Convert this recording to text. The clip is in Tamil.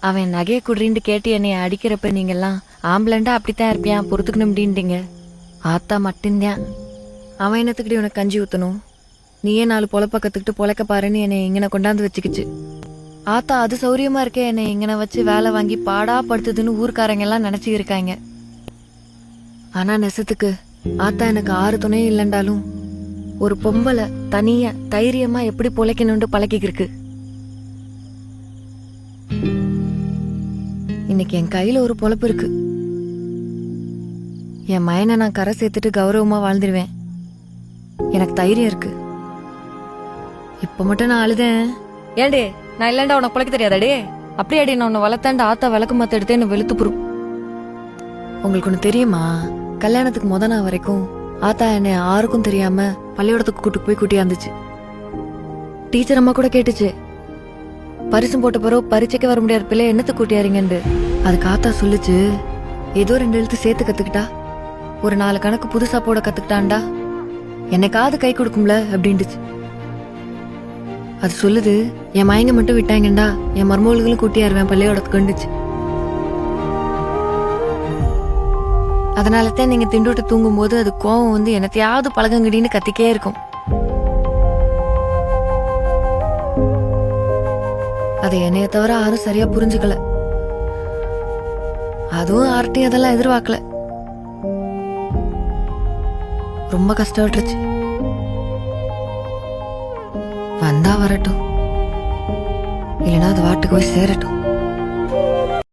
அவன் நகையை குடுறின்னு கேட்டு என்னை அடிக்கிறப்ப நீங்கெல்லாம் ஆம்பளண்டா அப்படித்தான் இருப்பியான் பொறுத்துக்கணும் அப்படின்ட்டீங்க. ஆத்தா மட்டும்தான் அவன் என்னத்துக்கிட்ட உனக்கு கஞ்சி ஊற்றணும், நீயே 4 பொழப்ப கற்றுக்கிட்டு பொழைக்க பாருன்னு என்னை இங்கன கொண்டாந்து வச்சுக்கிச்சு. ஆத்தா அது சௌரியமா இருக்கே என்னை இங்கன வச்சு வேலை வாங்கி பாடா படுத்துதுன்னு ஊர்க்காரங்க எல்லாம் நினைச்சு இருக்காங்க. ஆனா நெசத்துக்கு ஆத்தா எனக்கு 6 துணையும் இல்லைண்டாலும் ஒரு பொம்பளை தனியா தைரியமா எப்படி பொழைக்கணும்னு பழக்கிக்கிருக்கு. இன்னைக்கு என் கையில ஒரு பொழப்பு இருக்கு. என் மயனை நான் கரை சேர்த்துட்டு கௌரவமா வாழ்ந்துருவேன். எனக்கு தைரியம் இருக்கு. இப்ப மட்டும் நான் அழுதேன். ஏண்டே நான் இல்லண்டா உனக்கு பொழைக்க தெரியாதாடே, அப்படியாடி நான் உன்னை வளர்த்தாண்டு ஆத்தா விளக்கு மாத்த எடுத்தே என்ன வெளுத்து புரும். உங்களுக்கு ஒண்ணு தெரியுமா, கல்யாணத்துக்கு நாள் வரைக்கும் ஆத்தா என்னை யாருக்கும் தெரியாம பள்ளியோடத்துக்கு கூட்டு போய் கூட்டியாந்துச்சு. டீச்சர் அம்மா கூட கேட்டுச்சு, பரிசும் போட்ட பிறகு பரீட்சைக்கு வர முடியாத பிள்ளை என்னத்துக்கு கூட்டியாருங்கன்னு. அதுக்கு ஆத்தா சொல்லுச்சு, ஏதோ 2 எழுத்து சேர்த்து கத்துக்கிட்டா, ஒரு 4 கணக்கு புதுசா போட கத்துக்கிட்டான்டா, என்னைக்காவது கை கொடுக்கும்ல அப்படின்ட்டுச்சு. அது சொல்லுது, என் மயங்க மட்டும் விட்டாங்கண்டா என் மருமகளும் கூட்டியாருவேன் பள்ளியோடத்துக்குண்டுச்சு. அதனாலதான் நீங்க திண்டுட்டு தூங்கும் போது அது கோவம் வந்து என்னத்தையாவது பழகங்கடின்னு கத்திக்கே இருக்கும். அதை என்னைய தவிர யாரும் சரியா புரிஞ்சுக்கல. அதுவும் யார்ட்டையும் அதெல்லாம் எதிர்பார்க்கல. ரொம்ப கஷ்டப்பட்டுருச்சு. வந்தா வரட்டும், இல்லைன்னா அது வாட்டுக்கு போய் சேரட்டும்.